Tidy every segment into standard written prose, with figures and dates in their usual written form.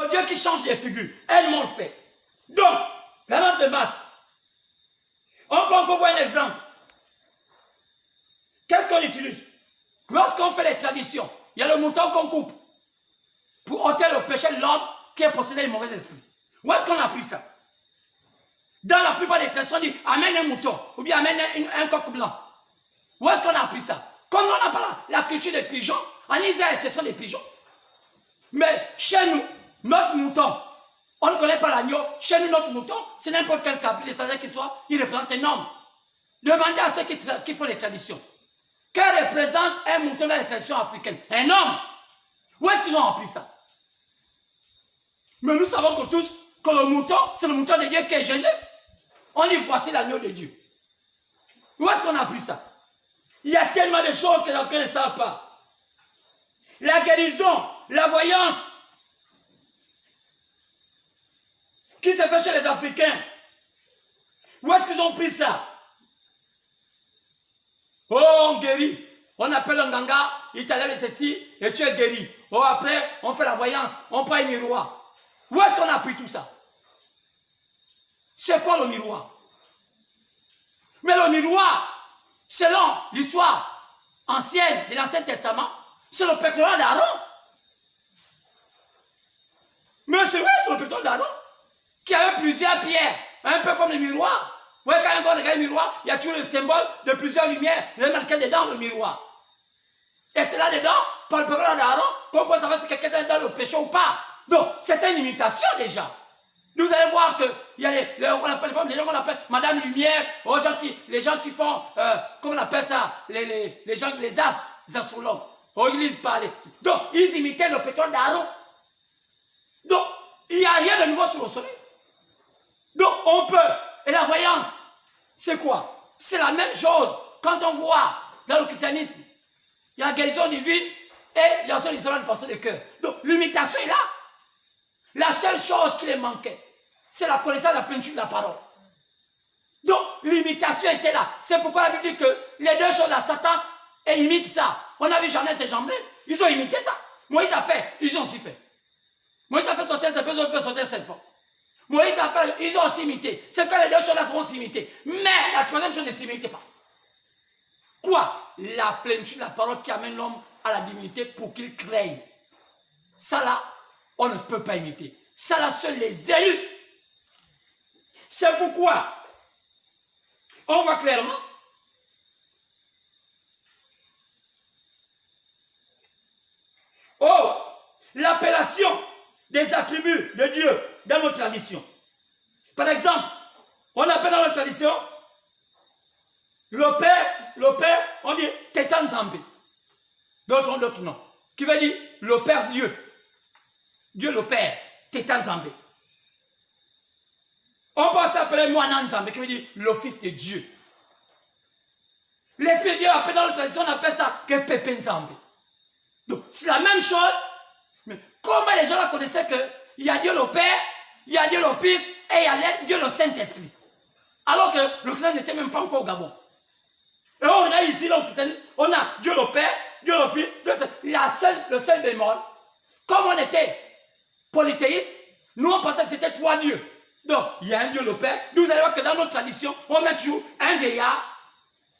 le Dieu qui change les figures. Elles m'ont fait. Donc, la vente de masque. On peut encore voir un exemple. Qu'est-ce qu'on utilise? Lorsqu'on fait les traditions, il y a le mouton qu'on coupe pour ôter le péché de l'homme qui est possédé du mauvais esprit. Où est-ce qu'on a pris ça? Dans la plupart des traditions, on dit amène un mouton ou bien amène un coq blanc. Où est-ce qu'on a pris ça? Comme on n'a pas la culture des pigeons, en Israël, ce sont des pigeons. Mais chez nous, notre mouton, on ne connaît pas l'agneau. Chez nous, notre mouton, c'est n'importe quel caprice, c'est-à-dire qu'il soit, il représente un homme. Demandez à ceux qui font les traditions. Quel représente un mouton dans les traditions africaines? Un homme. Où est-ce qu'ils ont appris ça? Mais nous savons que tous que le mouton, c'est le mouton de Dieu qui est Jésus. On dit voici l'agneau de Dieu. Où est-ce qu'on a appris ça? Il y a tellement de choses que les Africains ne savent pas. La guérison, la voyance, qui se fait chez les Africains. Où est-ce qu'ils ont pris ça? Oh, on guérit. On appelle un ganga, il t'enlève ceci et tu es guéri. Oh, après, on fait la voyance, on prend un miroir. Où est-ce qu'on a pris tout ça? C'est quoi le miroir? Mais le miroir, selon l'histoire ancienne de l'Ancien Testament, c'est le pectoral d'Aaron. Mais c'est vrai, c'est le pectoral d'Aaron qui avait plusieurs pierres, un peu comme le miroir. Vous voyez, quand on regarde le miroir, il y a toujours le symbole de plusieurs lumières. Il y a marqué dedans le miroir. Et c'est là-dedans, par le pectoral d'Aaron, qu'on peut savoir si quelqu'un est dans le péché ou pas. Donc, c'est une imitation déjà. Vous allez voir qu'il y a les gens qu'on appelle Madame Lumière, les gens qui font, comment on appelle ça, les astrologues. Oh, ils lisent parler. Donc, ils imitaient le pétrole d'Aaron. Donc, il n'y a rien de nouveau sur le soleil. Donc, on peut. Et la voyance, c'est quoi? C'est la même chose quand on voit dans le christianisme. Il y a la guérison divine et il y a aussi l'isolement de pensée de cœur. Donc, l'imitation est là. La seule chose qui les manquait, c'est la connaissance de la plénitude de la parole. Donc, l'imitation était là. C'est pourquoi la Bible dit que les deux choses là, Satan imite ça. On a vu Jeannès et Jean-Blaise, ils ont imité ça. Moïse a fait, ils ont aussi fait. Moïse a fait sauter un serpent, ils ont fait sauter un serpent. Moïse a fait, ils ont aussi imité. C'est que les deux choses là seront s'imiter. Mais la troisième chose ne s'imite pas. Quoi? La plénitude de la parole qui amène l'homme à la divinité pour qu'il craigne. Ça là, on ne peut pas imiter. Ça là, seuls les élus. C'est pourquoi on voit clairement l'appellation des attributs de Dieu dans notre tradition. Par exemple, on appelle dans notre tradition le Père, on dit Tétan Nzambé. D'autres noms. Qui veut dire le Père Dieu. Dieu le Père, Tétan Nzambé. On peut s'appeler Moana Nzambé, qui veut dire le Fils de Dieu. L'Esprit de Dieu appelle dans notre tradition, on appelle ça que Pépé Nzambé. Donc, c'est la même chose. Mais comment les gens là connaissaient qu'il y a Dieu le Père, il y a Dieu le Fils et il y a Dieu le Saint-Esprit. Alors que le christianisme n'était même pas encore au Gabon. Et on regarde ici, là, on a Dieu le Père, Dieu le Fils, le seul bémol. Comme on était polythéiste, nous on pensait que c'était trois dieux. Donc, il y a un Dieu le Père. Vous allez voir que dans notre tradition, on met toujours un vieillard,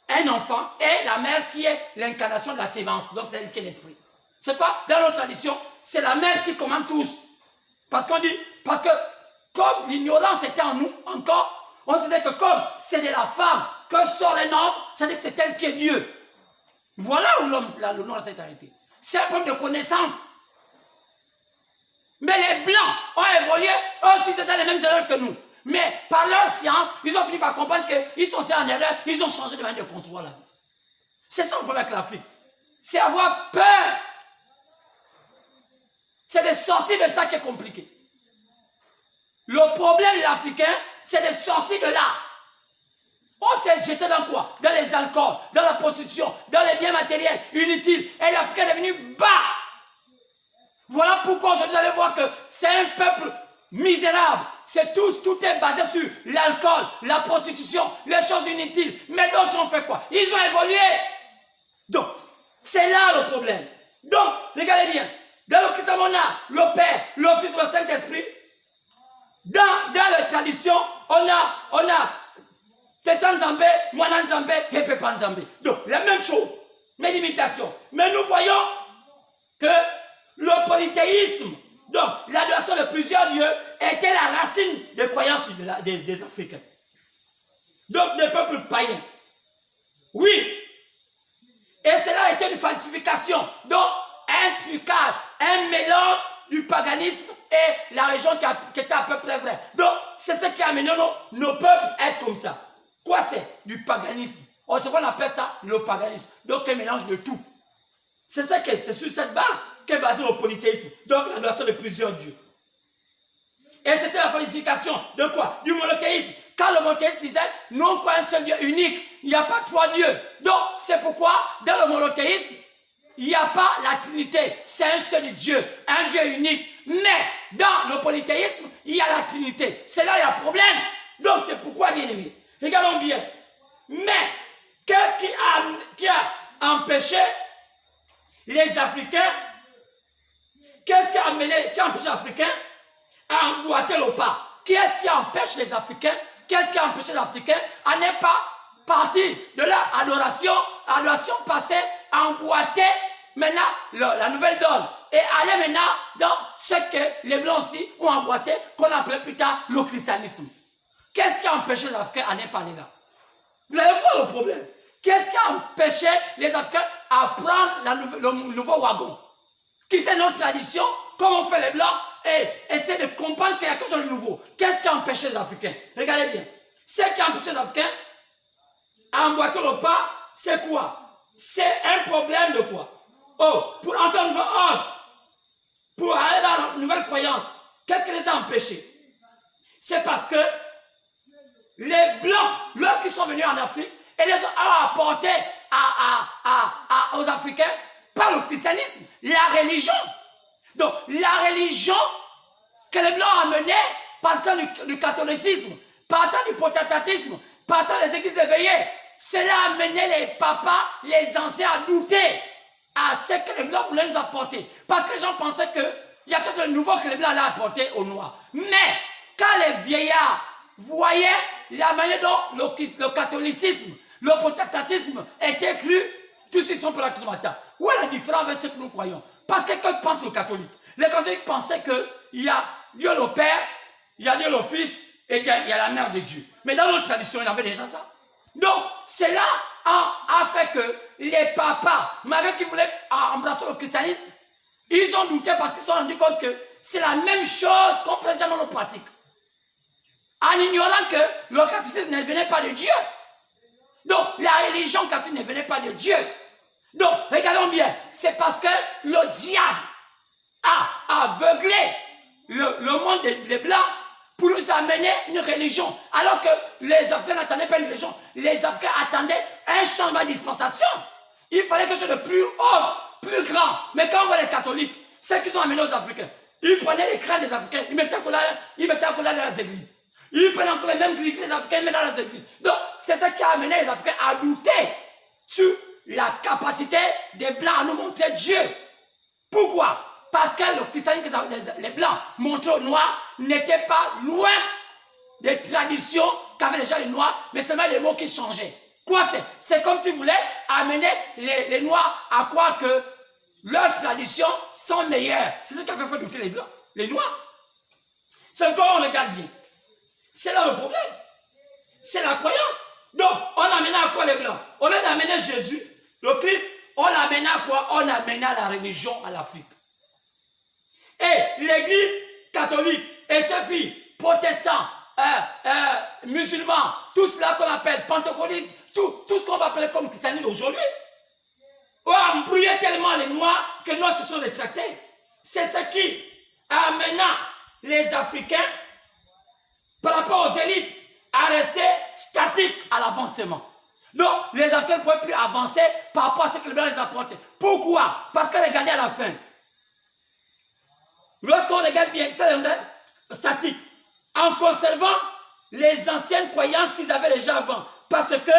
un enfant et la mère qui est l'incarnation de la sémence. Donc, c'est elle qui est l'esprit. C'est pas dans notre tradition, c'est la mère qui commande tous. Parce que comme l'ignorance était en nous encore, on se dit que comme c'est de la femme que sort un homme, ça veut dire que c'est elle qui est Dieu. Voilà où le nom s'est arrêté. C'est un problème de connaissance. Mais les Blancs ont évolué, eux aussi c'était les mêmes erreurs que nous. Mais par leur science, ils ont fini par comprendre qu'ils sont en erreur, ils ont changé de manière de concevoir la vie. C'est ça le problème avec l'Afrique. C'est avoir peur. C'est de sortir de ça qui est compliqué. Le problème de l'Africain, c'est de sortir de là. On s'est jeté dans quoi? Dans les alcools, dans la prostitution, dans les biens matériels inutiles. Et l'Africain est devenu bas. Voilà pourquoi aujourd'hui vous allez voir que c'est un peuple misérable. C'est tout est basé sur l'alcool, la prostitution, les choses inutiles. Mais d'autres ont fait quoi? Ils ont évolué. Donc, c'est là le problème. Donc, regardez bien. Dans le christianisme, on a le Père, le Fils, le Saint-Esprit. Dans la tradition, on a Tetan Nzambé, Mwana Nzambé et Pepa Nzambé. Donc, la même chose, mais limitations. Mais nous voyons que le polythéisme, donc l'adoration de plusieurs dieux, était la racine des croyances des Africains. Donc, des peuples païens. Oui. Et cela a été une falsification. Donc, un trucage, un mélange du paganisme et la religion qui était à peu près vraie. Donc, c'est ce qui a amené nos peuples à être comme ça. Quoi c'est? Du paganisme. On appelle ça le paganisme. Donc, un mélange de tout. C'est sur cette base qu'est basé le polythéisme. Donc, l'adoration de plusieurs dieux. Et c'était la falsification de quoi? Du monothéisme. Quand le monothéisme disait, non pas un seul Dieu unique, il n'y a pas trois dieux. Donc, c'est pourquoi, dans le monothéisme, il n'y a pas la Trinité. C'est un seul Dieu, un Dieu unique. Mais, dans le polythéisme, il y a la Trinité. C'est là il y a un problème. Donc, c'est pourquoi, bien aimé, regardons bien. Mais, qu'est-ce qui a empêché les Africains? Qu'est-ce qui a empêché les Africains à emboîter le pas? Qu'est-ce qui empêche les Africains? Qu'est-ce qui a empêché les Africains à ne pas partir de leur adoration passée, à emboîter maintenant la nouvelle donne et aller maintenant dans ce que les Blancs aussi ont emboîté, qu'on appelait plus tard le christianisme. Qu'est-ce qui a empêché les Africains à ne pas aller là? Vous allez voir le problème. Qu'est-ce qui a empêché les Africains à prendre le nouveau wagon? Quitter notre tradition, comme on fait les Blancs, et essayer de comprendre qu'il y a quelque chose de nouveau. Qu'est-ce qui a empêché les Africains? Regardez bien. Ce qui a empêché les Africains à emboîter le pas, c'est quoi? C'est un problème de quoi? Oh, pour entrer dans un nouveau ordre, pour aller dans une nouvelle croyance, qu'est-ce qui les a empêchés? C'est parce que les Blancs, lorsqu'ils sont venus en Afrique, et les ont apporté aux Africains par le christianisme, la religion. Donc, la religion que les Blancs ont amenée, partant du catholicisme, partant du protestantisme, partant des églises éveillées, cela a amené les papas, les anciens à douter à ce que les Blancs voulaient nous apporter. Parce que les gens pensaient qu'il y a quelque chose de nouveau que les Blancs allaient apporter aux Noirs. Mais, quand les vieillards voyaient la manière dont le catholicisme, le protestantisme était cru, tous ils sont pour la Christ. Où est la différence avec ce que nous croyons? Parce que quand ils pensent aux catholiques, les catholiques pensaient qu'il y a Dieu le Père, il y a Dieu le Fils et il y a la mère de Dieu. Mais dans notre tradition, il y avait déjà ça. Donc, cela a fait que les papas, malgré qu'ils voulaient embrasser le christianisme, ils ont douté parce qu'ils se sont rendus compte que c'est la même chose qu'on faisait déjà dans nos pratiques. En ignorant que le catholicisme ne venait pas de Dieu. Donc, la religion catholique ne venait pas de Dieu. Donc, regardons bien, c'est parce que le diable a aveuglé le monde des Blancs pour nous amener une religion. Alors que les Africains n'attendaient pas une religion, les Africains attendaient un changement de dispensation. Il fallait quelque chose de plus haut, plus grand. Mais quand on voit les catholiques, ce qu'ils ont amené aux Africains, ils prenaient les crânes des Africains, ils mettaient en colère dans les églises. Ils prenaient encore les mêmes grilles que les Africains, mais dans les églises. Donc, c'est ce qui a amené les Africains à douter sur la capacité des Blancs à nous montrer Dieu. Pourquoi? Parce que le christianisme que les Blancs montraient aux Noirs n'était pas loin des traditions qu'avaient déjà les Noirs, mais seulement les mots qui changeaient. Quoi c'est? C'est comme si vous voulez amener les Noirs à croire que leurs traditions sont meilleures. C'est ce qui a fait douter les Blancs, les Noirs. C'est pourquoi on regarde bien. C'est là le problème. C'est la croyance. Donc, on a amené à quoi les Blancs? On a amené Jésus, le Christ, on a amené à quoi? On a amené à la religion à l'Afrique. Et l'église catholique et ses filles, protestants, musulmans, tout cela qu'on appelle pentecôtistes, tout ce qu'on va appeler comme christianisme aujourd'hui, ont embrouillé tellement les Noirs que les Noirs se sont rétractés. C'est ce qui amena les Africains par rapport aux élites à rester statiques à l'avancement. Donc, les Africains ne pouvaient plus avancer par rapport à ce que les Blancs les apportaient. Pourquoi? Parce que regardez à la fin. Lorsqu'on regarde bien, c'est statique, en conservant les anciennes croyances qu'ils avaient déjà avant. Parce que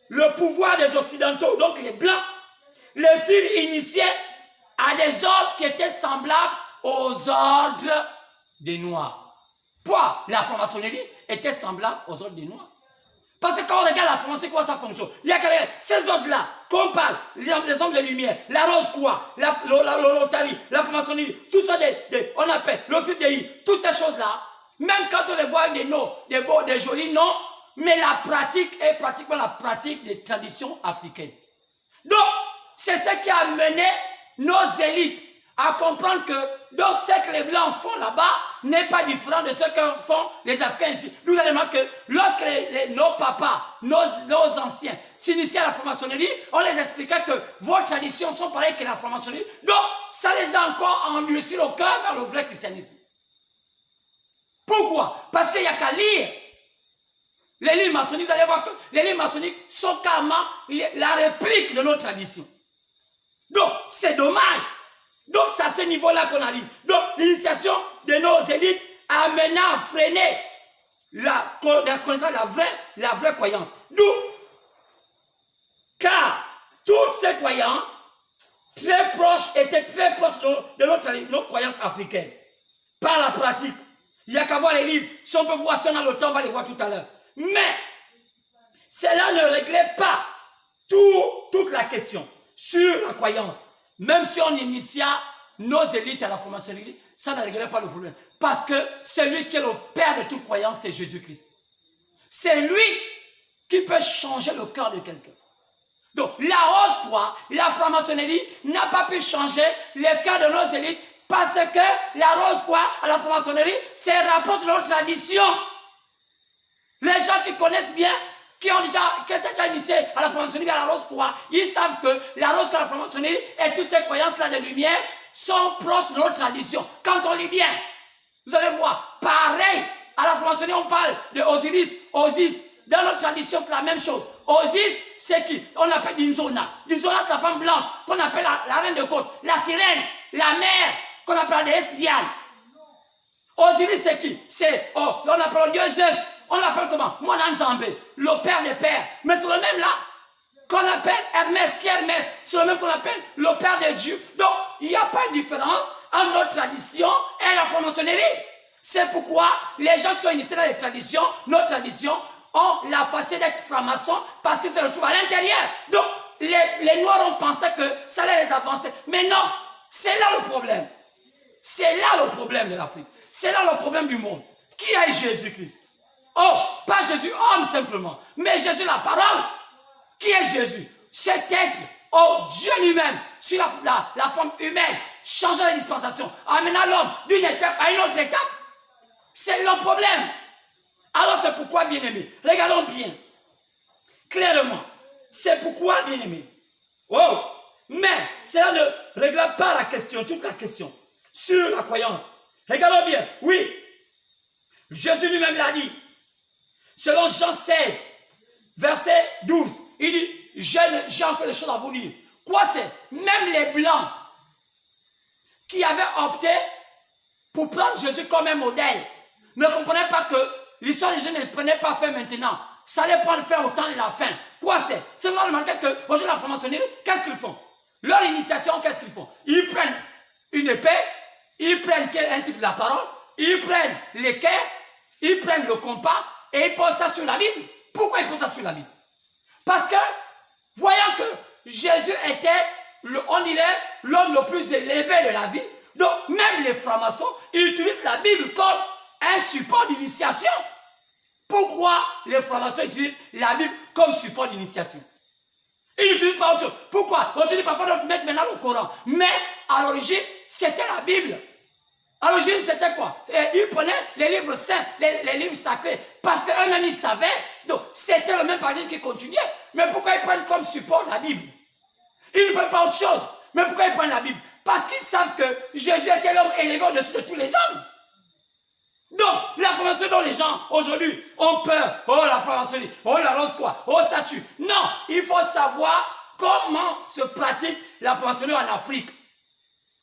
le pouvoir des Occidentaux, donc les Blancs, les filles initiées à des ordres qui étaient semblables aux ordres des Noirs. Pourquoi la franc-maçonnerie était semblable aux ordres des Noirs? Parce que quand on regarde la franc-maçonnerie, comment ça fonctionne? Il y a ces ordres-là, qu'on parle, les hommes de lumière, la rose quoi, la Rotary, la franc-maçonnerie, tout ça, on appelle le fil de toutes ces choses-là, même quand on les voit avec des noms, des beaux, des jolis noms, mais la pratique est pratiquement la pratique des traditions africaines. Donc, c'est ce qui a mené nos élites à comprendre que donc ce que les Blancs font là-bas n'est pas différent de ce que font les Africains ici. Nous allons voir que lorsque nos papas, nos anciens s'initiaient à la franc-maçonnerie, on les expliquait que vos traditions sont pareilles que la franc-maçonnerie. Donc, ça les a encore endurcis le cœur vers le vrai christianisme. Pourquoi? Parce qu'il n'y a qu'à lire les livres maçonniques. Vous allez voir que les livres maçonniques sont carrément la réplique de nos traditions. Donc, c'est dommage. Donc, c'est à ce niveau-là qu'on arrive. Donc, l'initiation de nos élites a mené à freiner la connaissance, la vraie croyance. D'où, car toutes ces croyances étaient très proches de nos croyances africaines. Par la pratique. Il n'y a qu'à voir les livres. Si on peut voir, si on a le temps, on va les voir tout à l'heure. Mais, cela ne réglait pas toute la question sur la croyance. Même si on initia nos élites à la franc-maçonnerie, ça ne réglait pas le problème. Parce que celui qui est le père de toute croyance, c'est Jésus-Christ. C'est lui qui peut changer le cœur de quelqu'un. Donc, la rose croix, la franc-maçonnerie n'a pas pu changer le cœur de nos élites parce que la rose croix à la franc-maçonnerie, c'est rapproche de notre tradition. Les gens qui connaissent bien, qui étaient déjà initiés à la franc-maçonnerie, à la rose croix, ils savent que la rose croix, la franc-maçonnerie et toutes ces croyances-là de lumière sont proches de notre tradition. Quand on lit bien, vous allez voir, pareil, à la franc-maçonnerie, on parle de Osiris, Osis. Dans notre tradition, c'est la même chose. Osis, c'est qui? On appelle Dinzona. Dinzona, c'est la femme blanche qu'on appelle la reine de côte. La sirène, la mère, qu'on appelle la déesse Diane. Osiris, c'est qui? On appelle le dieu Zeus. On l'appelle comment? Monanzambé, le père des pères. Mais c'est le même là qu'on appelle Hermès, qui est Hermès. C'est le même qu'on appelle le père de Dieu. Donc, il n'y a pas de différence entre notre tradition et la franc-maçonnerie. C'est pourquoi les gens qui sont initiés dans les traditions, nos traditions, ont la facette d'être francs-maçons parce qu'ils se retrouvent à l'intérieur. Donc, les Noirs ont pensé que ça allait les avancer. Mais non, c'est là le problème. C'est là le problème de l'Afrique. C'est là le problème du monde. Qui est Jésus-Christ? Oh, pas Jésus homme simplement, mais Jésus la parole. Qui est Jésus? Cet être, oh Dieu lui-même, sur la forme humaine, changeant la dispensation, amenant l'homme d'une étape à une autre étape. C'est le problème. Alors c'est pourquoi, bien-aimés, regardons bien, clairement, c'est pourquoi, bien-aimés, oh, mais cela ne règle pas la question, toute la question, sur la croyance. Regardons bien, oui, Jésus lui-même l'a dit, selon Jean 16, verset 12, il dit, j'ai encore des choses à vous dire. Quoi c'est? Même les Blancs qui avaient opté pour prendre Jésus comme un modèle ne comprenaient pas que l'histoire des Jésus ne prenait pas fin maintenant. Ça allait prendre fin au temps de la fin. Quoi c'est? C'est là le marqué que aujourd'hui la franc-maçonnerie, qu'est-ce qu'ils font? Leur initiation, qu'est-ce qu'ils font? Ils prennent une épée, ils prennent un type de la parole, ils prennent l'équerre, ils prennent le compas et ils posent ça sur la Bible. Pourquoi ils posent ça sur la Bible? Parce que, voyant que Jésus était, on dirait, l'homme le plus élevé de la vie, donc même les francs-maçons, ils utilisent la Bible comme un support d'initiation. Pourquoi les francs-maçons utilisent la Bible comme support d'initiation? Ils n'utilisent pas autre chose. Pourquoi? Aujourd'hui, parfois, on met maintenant le Coran. Mais, à l'origine, c'était la Bible. À l'origine, c'était quoi? Et ils prenaient les livres saints, les livres sacrés, parce qu'eux-mêmes, ils savaient. Donc, c'était le même paradigme qui continuait. Mais pourquoi ils prennent comme support la Bible? Ils ne prennent pas autre chose. Mais pourquoi ils prennent la Bible? Parce qu'ils savent que Jésus était l'homme élevé au-dessus de tous les hommes. Donc, la franc-maçonnerie dont les gens, aujourd'hui, ont peur. Oh, la franc-maçonnerie. Oh, la rose quoi? Oh, ça tue. Non, il faut savoir comment se pratique la franc-maçonnerie en Afrique.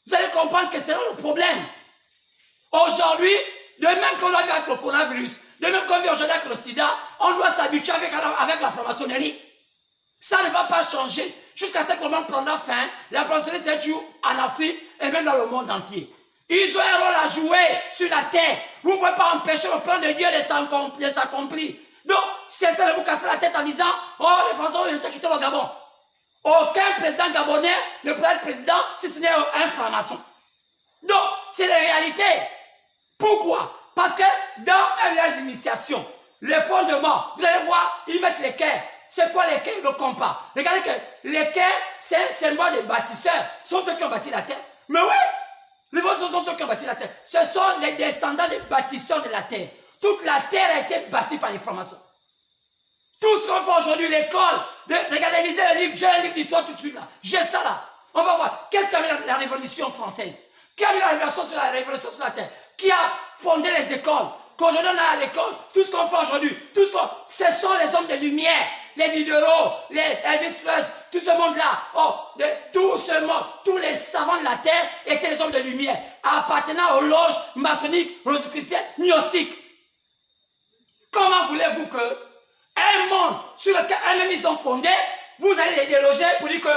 Vous allez comprendre que c'est là le problème. Aujourd'hui, de même qu'on a vu avec le coronavirus, de même qu'on vit aujourd'hui avec le sida, on doit s'habituer avec la franc-maçonnerie. Ça ne va pas changer. jusqu'à ce que le monde prendra fin. La franc-maçonnerie c'est toujours en Afrique et même dans le monde entier. Ils ont un rôle à jouer sur la terre. Vous ne pouvez pas empêcher le plan de Dieu de s'accomplir. Donc, cessez de vous casser la tête en disant, oh, les Français ont quitté le Gabon. Aucun président gabonais ne peut être président si ce n'est un franc-maçon. Donc, c'est la réalité. Pourquoi? Parce que dans un village d'initiation, les fondements, vous allez voir, ils mettent les quais. C'est quoi les quais? Le compas. Regardez que les quais, c'est un symbole des bâtisseurs. Ce sont eux qui ont bâti la terre. Mais oui, les Français sont eux qui ont bâti la terre. Ce sont les descendants des bâtisseurs de la terre. Toute la terre a été bâtie par les francs-maçons. Tout ce qu'on fait aujourd'hui, l'école, regardez, lisez le livre, j'ai un livre d'histoire tout de suite là. J'ai ça là. On va voir. Qu'est-ce qu'a mis la Révolution française? Qui a mis la Révolution sur la terre? Qui a fondé les écoles? Qu'aujourd'hui on est à l'école, tout ce qu'on fait aujourd'hui, ce sont les hommes de lumière, les Diderot, les Elvis Presley, tout ce monde-là, tout ce monde, tous les savants de la terre étaient les hommes de lumière, appartenant aux loges maçonniques, rosicruciennes, gnostiques. Comment voulez-vous que un monde sur lequel eux-mêmes ils sont fondés, vous allez les déloger pour dire que,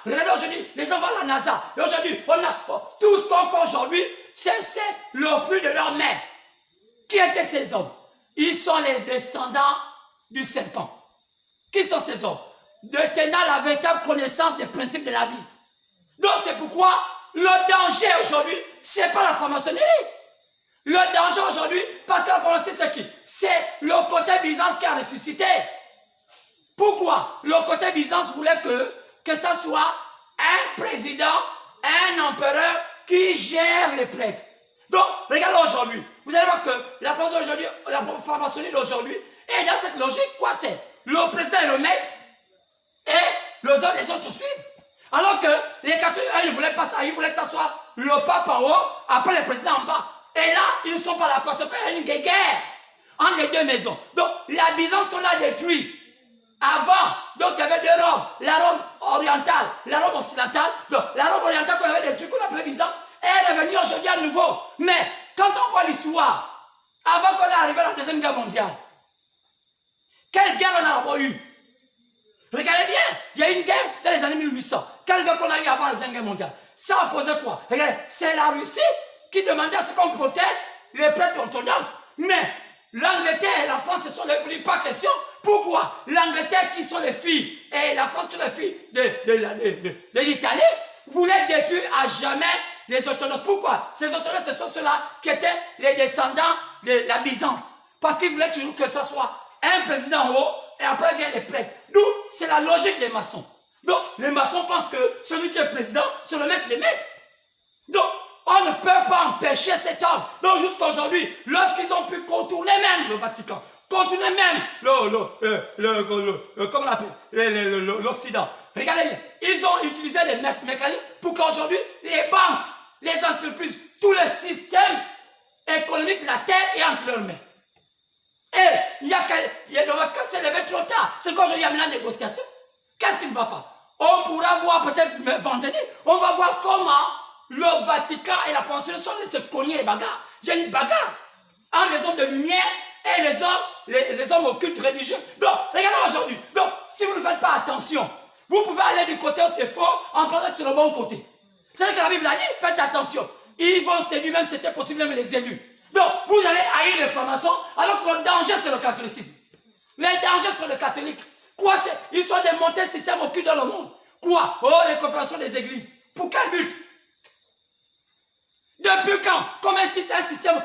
regardez aujourd'hui, les gens vont à la NASA, aujourd'hui, tout ce qu'on fait aujourd'hui, c'est le fruit de leur main. Qui étaient ces hommes? Ils sont les descendants du serpent. Qui sont ces hommes? Détenant la véritable connaissance des principes de la vie. Donc c'est pourquoi le danger aujourd'hui, ce n'est pas la franc-maçonnerie. Le danger aujourd'hui, parce que la franc-maçonnerie c'est qui? C'est le côté Byzance qui a ressuscité. Pourquoi? Le côté Byzance voulait que ça soit un président, un empereur qui gère les prêtres. Donc, regardez aujourd'hui, vous allez voir que la franc-maçonnerie d'aujourd'hui est dans cette logique, quoi c'est? Le président est le maître et les autres suivent. Alors que les catholiques, ils ne voulaient pas ça, ils voulaient que ça soit le pape en haut, après le président en bas. Et là, ils ne sont pas d'accord, c'est qu'il y a une guerre entre les deux maisons. Donc, la Byzance qu'on a détruite avant, donc il y avait deux Roms, la Rome orientale, la Rome occidentale. Donc, la Rome orientale qu'on avait détruite, qu'on appelait Byzance, elle est revenue aujourd'hui à nouveau. Mais quand on voit l'histoire, avant qu'on arrive à la Deuxième Guerre mondiale, quelle guerre on a d'abord eu? Regardez bien, il y a eu une guerre dans les années 1800. Quelle guerre qu'on a eu avant la Deuxième Guerre mondiale? Ça opposait quoi? Regardez, c'est la Russie qui demandait à ce qu'on protège les prêtres orthodoxes. Mais l'Angleterre et la France se sont réunis par question. Pourquoi? L'Angleterre qui sont les filles et la France qui sont les filles de l'Italie voulaient détruire à jamais les orthodoxes. Pourquoi? Ces orthodoxes, ce sont ceux-là qui étaient les descendants de la Byzance. Parce qu'ils voulaient toujours que ce soit un président en haut et après viennent les prêtres. D'où c'est la logique des maçons. Donc les maçons pensent que celui qui est président, c'est le maître, les maîtres. Donc on ne peut pas empêcher cet ordre. Donc jusqu'aujourd'hui, lorsqu'ils ont pu contourner même le Vatican, contourner même l'Occident, regardez bien, ils ont utilisé les mécanismes pour qu'aujourd'hui, les banques, les entreprises, tout le système économique de la terre est entre leurs mains. Et le Vatican s'est levé trop tard. C'est qu'aujourd'hui, il y a maintenant négociation. Qu'est-ce qui ne va pas? On pourra voir peut-être vendredi, on va voir comment le Vatican et la franc-maçonnerie sont de se cogner les bagarres. Il y a une bagarre entre les hommes de lumière et les hommes occultes religieux. Donc, regardez aujourd'hui. Donc, si vous ne faites pas attention, vous pouvez aller du côté où c'est faux en pensant que c'est le bon côté. C'est-à-dire que la Bible a dit, faites attention. Ils vont séduire, même c'était possible, même les élus. Donc, vous allez haïr les francs-maçons, alors que le danger, c'est le catholicisme. Le danger, c'est le catholique. Quoi c'est? Ils sont démontés le système occulte dans le monde. Quoi? Oh, les confédérations des églises. Pour quel but? Depuis quand? Comment un système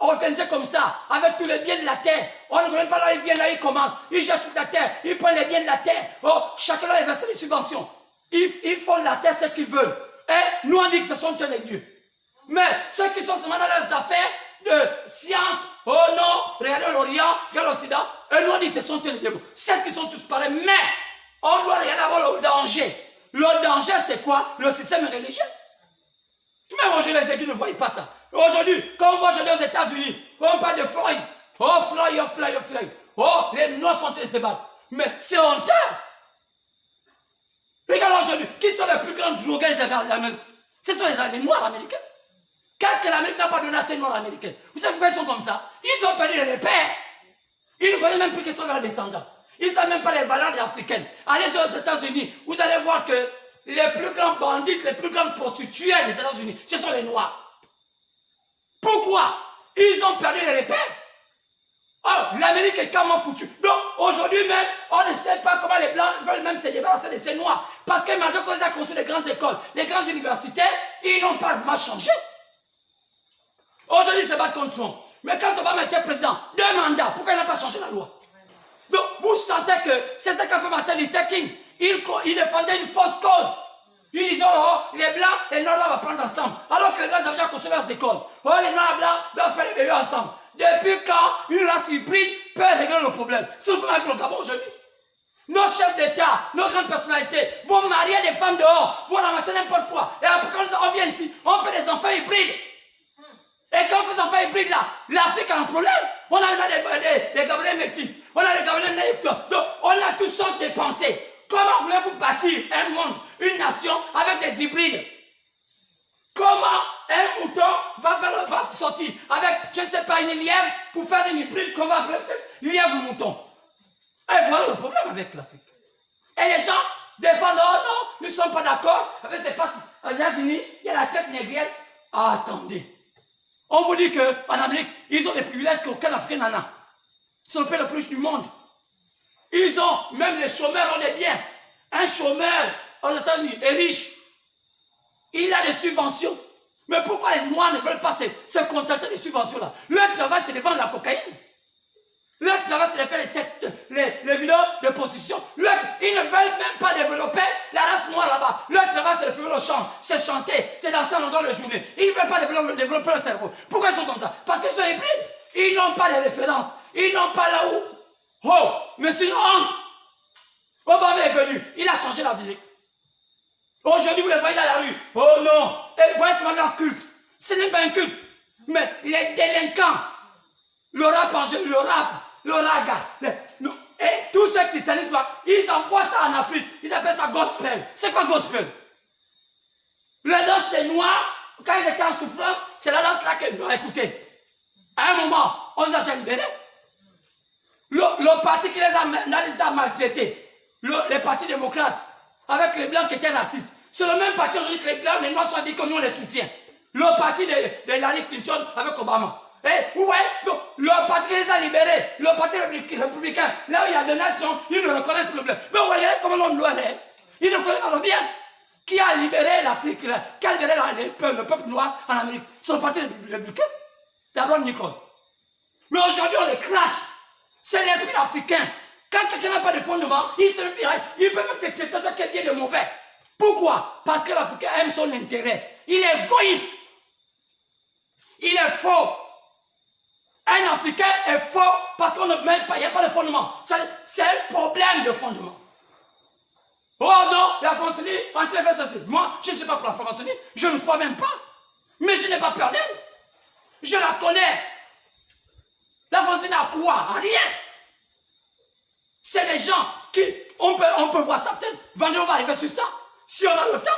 organisé comme ça, avec tous les biens de la terre? On ne connaît pas là, ils viennent là, ils commencent. Ils jettent toute la terre, ils prennent les biens de la terre. Oh, chacun leur verse des subventions. Ils font de la terre ce qu'ils veulent. Et nous on dit que ce sont eux les dieux. Mais ceux qui sont seulement dans leurs affaires de science, oh non, regardez l'Orient, regardez l'Occident, et nous on dit que ce sont eux les dieux. Ceux qui sont tous pareils, mais on doit regarder d'abord le danger. Le danger c'est quoi? Le système religieux. Même aujourd'hui, les églises ne voient pas ça. Aujourd'hui, quand on voit aujourd'hui aux États-Unis, on parle de Floyd. Oh, Floyd, oh, Floyd, oh, Floyd. Oh, les noirs sont en train de se battre. Mais c'est honteux. Regarde aujourd'hui, qui sont les plus grands drogués de l'Amérique? Ce sont les noirs américains. Qu'est-ce que l'Amérique n'a pas donné à ces noirs américains? Vous savez pourquoi ils sont comme ça? Ils ont perdu les repères. Ils ne connaissent même plus qu'ils sont leurs descendants. Ils ne savent même pas les valeurs africaines. Allez aux États-Unis, vous allez voir que les plus grands bandits, les plus grandes prostituées des États-Unis, ce sont les Noirs. Pourquoi? Ils ont perdu les repères. Oh, l'Amérique est comment foutue. Donc, aujourd'hui même, on ne sait pas comment les Blancs veulent même se débarrasser de ces Noirs. Parce que maintenant qu'on a construit les grandes écoles, les grandes universités, ils n'ont pas vraiment changé. Aujourd'hui, ils se battent contre Trump. Mais quand Obama était président, 2 mandats, pourquoi il n'a pas changé la loi? Donc, vous sentez que c'est ce qu'a fait Martin Luther King. Il défendait une fausse cause. Il disait, oh, les Blancs, les Noirs doivent apprendre ensemble. Alors que les Blancs avaient déjà construit leurs écoles. Oh, les Noirs et les Blancs doivent faire les bébés ensemble. Depuis quand une race hybride peut régler le problème? C'est le problème avec le Gabon aujourd'hui. Nos chefs d'État, nos grandes personnalités vont marier des femmes dehors, vont ramasser n'importe quoi. Et après, quand on vient ici, on fait des enfants hybrides. Et quand on fait des enfants hybrides là, l'Afrique a un problème. On a des Gabonais métis, on a des Gabonais naïfs. Donc, on a toutes sortes de pensées. Comment voulez-vous bâtir un monde, une nation avec des hybrides? Comment un mouton va sortir avec, je ne sais pas, une lièvre pour faire une hybride qu'on va appeler peut-être lièvre-mouton? Et voilà le problème avec l'Afrique. Et les gens défendent, oh non, nous ne sommes pas d'accord avec ces passes aux États-Unis, il y a la traite négrière. Ah, attendez. On vous dit qu'en Amérique, ils ont des privilèges qu'aucun Africain n'en a. C'est le pays le plus riche du monde. Ils ont, même les chômeurs ont des biens. Un chômeur aux États-Unis est riche. Il a des subventions. Mais pourquoi les Noirs ne veulent pas se contenter des subventions-là? Leur travail, c'est de vendre la cocaïne. Leur travail, c'est de faire les vidéos de prostitution. Ils ne veulent même pas développer la race noire là-bas. Leur travail, c'est de faire le chant, c'est chanter, c'est danser en longueur de journée. Ils ne veulent pas développer le cerveau. Pourquoi ils sont comme ça? Parce qu'ils sont hybrides. Ils n'ont pas de références. Ils n'ont pas là où. Oh, mais c'est une honte. Obama est venu. Il a changé la vie. Aujourd'hui, vous les voyez dans la rue. Oh non. Et vous voyez seulement leur culte. Ce n'est pas un culte. Mais les délinquants, le rap en jeu, le rap, le raga, et tout ce christianisme, ils envoient ça en Afrique. Ils appellent ça gospel. C'est quoi gospel? La danse des Noirs, quand ils étaient en souffrance, c'est la danse là qu'ils doivent écouter. À un moment, on les a déjà libérés. Le parti qui les a maltraités, les partis démocrates, avec les Blancs qui étaient racistes, c'est le même parti aujourd'hui que les Blancs, les Noirs sont dit que nous on les soutient. Le parti de Hillary Clinton avec Obama. Et vous voyez, donc, le parti qui les a libérés, le parti républicain, là où il y a Donald Trump, ils ne reconnaissent plus le blanc. Mais vous voyez comment l'homme noir est. Ils ne reconnaissent pas le bien. Qui a libéré l'Afrique, qui a libéré le peuple noir en Amérique? C'est le parti républicain. C'est Abraham Lincoln. Mais aujourd'hui, on les crache. C'est l'esprit africain. Quand quelqu'un n'a pas de fondement, il peut même t'accepter quelqu'un de mauvais. Pourquoi? Parce que l'Africain aime son intérêt. Il est égoïste. Il est faux. Un Africain est faux parce qu'on ne met pas, il n'y a pas de fondement. C'est un problème de fondement. Oh non, la francophonie, entre les ceci. Moi, je ne suis pas pour la francophonie, je ne crois même pas. Mais je n'ai pas peur d'elle. Je la connais. La francophonie n'a quoi? À rien. C'est des gens qui, on peut voir ça peut-être, vendredi on va arriver sur ça, si on a le temps.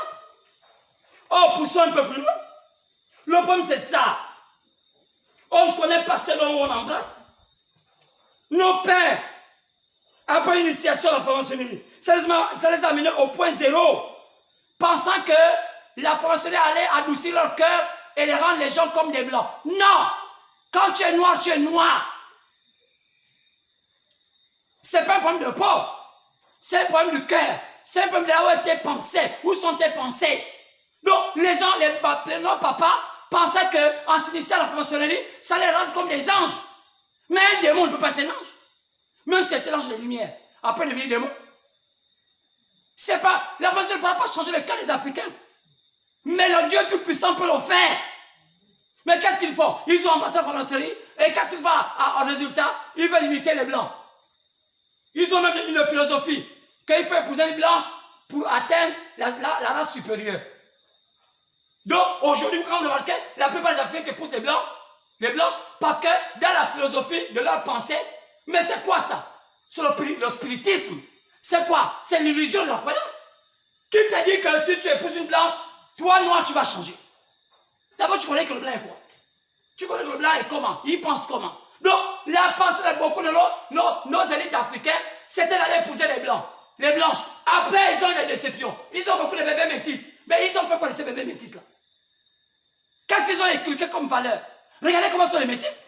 Oh, poussons un peu plus loin. Le problème c'est ça. On ne connaît pas selon où on embrasse. Nos pères, après l'initiation de la franc-maçonnerie, ça les a amenés au point zéro, pensant que la franc-maçonnerie allait adoucir leur cœur et les rendre les gens comme des blancs. Non! Quand tu es noir, tu es noir. Ce n'est pas un problème de peau. C'est un problème du cœur. C'est un problème de là où tes pensées. Où sont tes pensées? Donc, les gens, nos papas, pensaient qu'en s'initiant à la franc-maçonnerie, ça les rend comme des anges. Mais un démon ne peut pas être un ange. Même si c'est un ange de lumière. Après, il devient un démon. C'est pas, la franc-maçonnerie ne peut pas changer le cœur des Africains. Mais le Dieu Tout-Puissant peut le faire. Mais qu'est-ce qu'ils font? Ils ont embrassé la franc-maçonnerie. Et qu'est-ce qu'ils font en résultat? Ils veulent imiter les Blancs. Ils ont même une philosophie qu'il faut épouser une blanche pour atteindre la race supérieure. Donc, aujourd'hui, quand vous remarquez, la plupart des Africains qui épousent les blanches, parce que dans la philosophie de leur pensée, mais c'est quoi ça? C'est le spiritisme. C'est quoi? C'est l'illusion de leur croyance. Qui t'a dit que si tu épouses une blanche, toi, noir, tu vas changer? D'abord, tu connais que le blanc est quoi? Tu connais que le blanc est comment? Il pense comment? Donc, la pensée de beaucoup de nos élites africaines, c'était d'aller épouser les blancs, les blanches. Après, ils ont eu des déceptions. Ils ont beaucoup de bébés métis. Mais ils ont fait quoi de ces bébés métis-là? Qu'est-ce qu'ils ont inculqué comme valeur? Regardez comment sont les métis.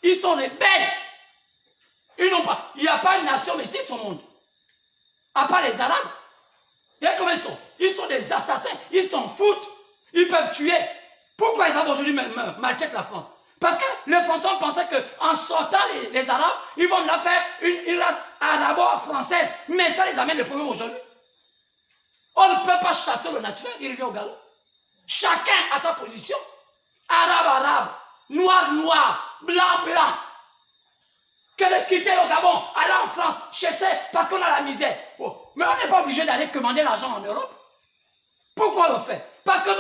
Ils sont des bêtes. Ils n'ont pas. Il n'y a pas une nation métisse au monde. À part les Arabes. Regardez comment ils sont. Ils sont des assassins. Ils s'en foutent. Ils peuvent tuer. Pourquoi les Arabes aujourd'hui maltraitent la France? Parce que les Français pensaient qu'en sortant les Arabes, ils vont là faire une race arabo-française. Mais ça les amène des problèmes aujourd'hui. On ne peut pas chasser le naturel, il revient au galop. Chacun a sa position. Arabe, arabe, noir, noir, blanc, blanc. Que de quitter le Gabon, aller en France, chercher parce qu'on a la misère. Oh. Mais on n'est pas obligé d'aller commander l'argent en Europe. Pourquoi on le fait? Parce que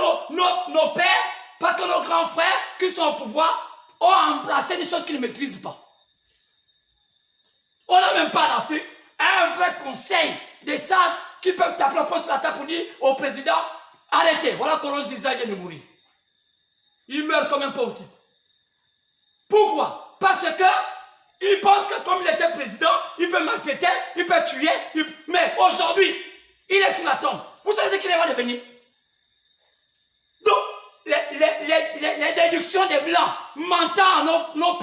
nos pères, parce que nos grands frères qui sont au pouvoir ont emplacé des choses qu'ils ne maîtrisent pas. On n'a même pas en Afrique un vrai conseil des sages qui peuvent taper le poing sur la table pour dire au président, arrêtez, voilà Koro Ziza vient de mourir. Il meurt comme un pauvre type. Pourquoi? Parce que il pense que comme il était président, il peut maltraiter, il peut tuer, mais aujourd'hui, il est sur la tombe. Vous savez ce qu'il va devenir? Donc, les déductions des Blancs, mentant à nos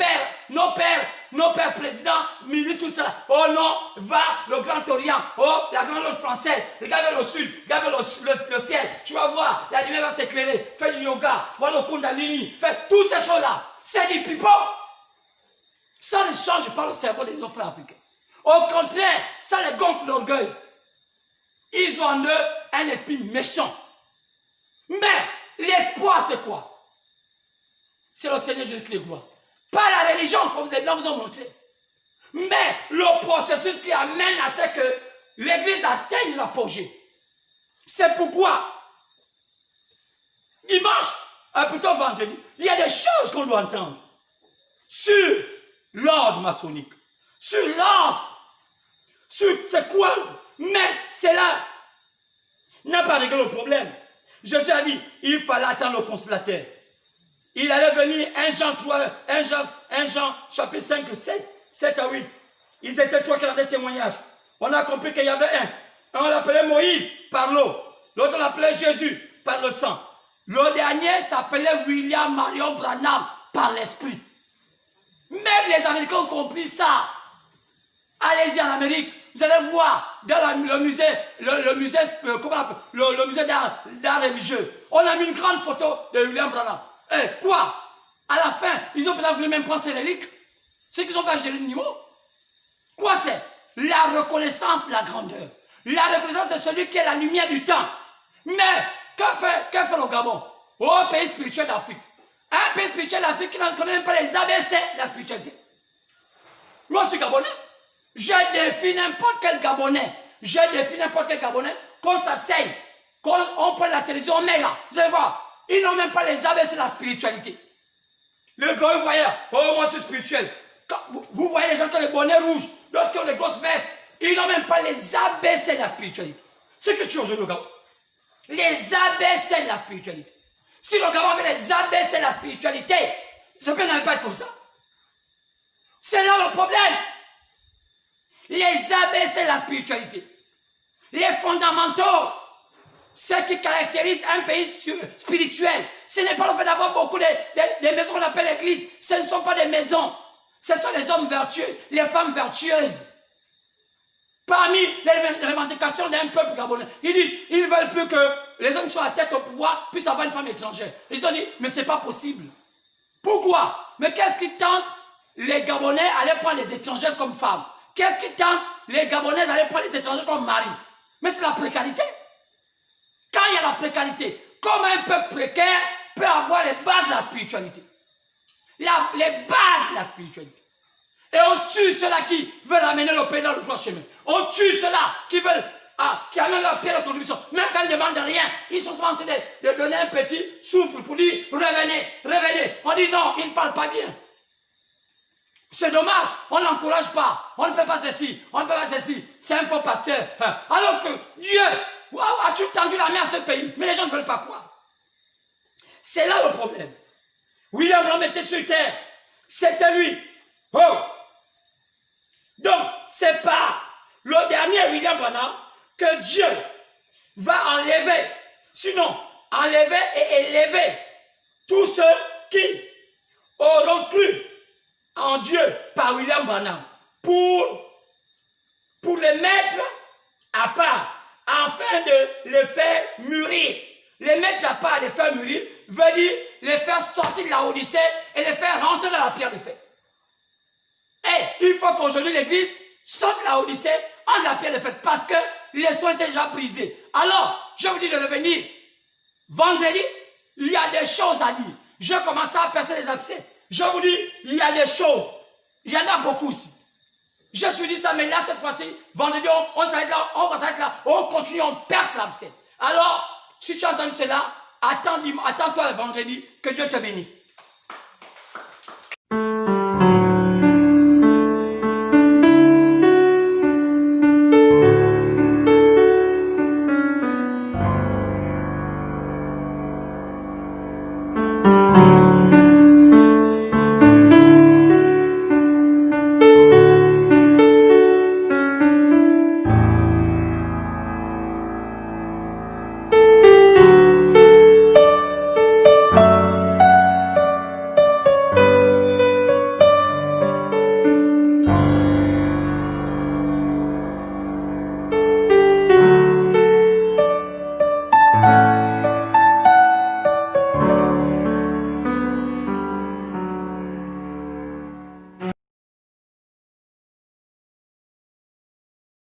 pères présidents, ministres, tout ça. Oh non, va le Grand Orient, oh la Grande Route française, regarde vers le sud, regarde vers le ciel, tu vas voir, la lumière va s'éclairer, fais du yoga, vois le Kundalini, fais toutes ces choses-là. C'est du pipeau. Ça ne change pas le cerveau des frères africains. Au contraire, ça les gonfle d'orgueil. Ils ont en eux un esprit méchant. Mais l'espoir, c'est quoi? C'est le Seigneur Jésus-Christ, gloire. Pas la religion, comme les Blancs vous ont montré. Mais le processus qui amène à ce que l'Église atteigne l'apogée. C'est pourquoi, dimanche, plutôt vendredi, il y a des choses qu'on doit entendre sur l'ordre maçonnique, sur l'ordre, sur c'est quoi, mais cela n'a pas réglé le problème. Jésus a dit, il fallait attendre le consolateur. Il allait venir 1 Jean 3, 1 Jean chapitre 5, 7 à 8. Ils étaient trois qui rendaient témoignage. On a compris qu'il y avait un. On l'appelait Moïse par l'eau. L'autre on l'appelait Jésus par le sang. Le dernier s'appelait William Marion Branham par l'esprit. Même les Américains ont compris ça. Allez-y en Amérique, vous allez voir dans le musée d'art religieux. On a mis une grande photo de William Branham. Et quoi? À la fin, ils ont peut-être voulu même prendre ses reliques. Ce qu'ils ont fait à Jérusalem. Quoi c'est? La reconnaissance de la grandeur. La reconnaissance de celui qui est la lumière du temps. Mais que fait le Gabon? Au pays spirituel d'Afrique. Un pays spirituel d'Afrique qui n'en connaît même pas les ABC de la spiritualité. Moi, je suis Gabonais. Je défie n'importe quel Gabonais. Qu'on s'asseye, qu'on prend la télévision, on met là. Vous allez voir, ils n'ont même pas les ABC de la spiritualité. Le gars, vous voyez, oh, moi, je suis spirituel. Quand vous voyez les gens qui ont les bonnets rouges, d'autres qui ont les grosses vestes, ils n'ont même pas les ABC de la spiritualité. C'est que tu as aujourd'hui au Gabon. Les ABC de la spiritualité. Si le Gabon avait les ABC de la spiritualité, je peux n'allais pas être comme ça. C'est là le problème. Les ABC de la spiritualité. Les fondamentaux. Ce qui caractérise un pays spirituel. Ce n'est pas le fait d'avoir beaucoup de maisons qu'on appelle l'église. Ce ne sont pas des maisons. Ce sont les hommes vertueux, les femmes vertueuses. Parmi les revendications d'un peuple gabonais, ils disent, ils ne veulent plus que les hommes qui sont à la tête au pouvoir puissent avoir une femme étrangère. Ils ont dit, mais ce n'est pas possible. Pourquoi? Mais qu'est-ce qui tente les Gabonais à aller prendre les étrangères comme femmes? Qu'est-ce qui tente les Gabonaises à aller prendre les étrangers comme mari? Mais c'est la précarité. Quand il y a la précarité, comment un peuple précaire peut avoir les bases de la spiritualité? Les bases de la spiritualité. Et on tue ceux-là qui veulent amener le pays dans le droit chemin. On tue ceux-là qui veulent, qui amènent leur pierre de contribution. Même quand ils ne demandent rien, ils sont en train de donner un petit souffle pour dire revenez, revenez. On dit non, ils ne parlent pas bien. C'est dommage, on ne l'encourage pas. On ne fait pas ceci, on ne fait pas ceci. C'est un faux pasteur. Alors que Dieu, as-tu tendu la main à ce pays? Mais les gens ne veulent pas croire. C'est là le problème. William Branham était sur terre. C'était lui. Oh! Donc, c'est par le dernier William Branham que Dieu va enlever, sinon enlever et élever tous ceux qui auront cru en Dieu par William Branham pour les mettre à part, afin de les faire mûrir. Les mettre à part, les faire mûrir, veut dire les faire sortir de la Odyssée et les faire rentrer dans la pierre de fête. Et il faut qu'aujourd'hui l'Église sorte de la Odyssée, entre la pierre de fête, parce que les soins étaient déjà brisés. Alors, je vous dis de revenir. Vendredi, il y a des choses à dire. Je commence à percer les abcès. Je vous dis, il y a des choses. Il y en a beaucoup aussi. Je suis dit ça, mais là, cette fois-ci, vendredi, on s'arrête là, on va s'arrêter là, on continue, on perce l'abcès. Alors, si tu as entendu cela, attends-toi le vendredi, que Dieu te bénisse.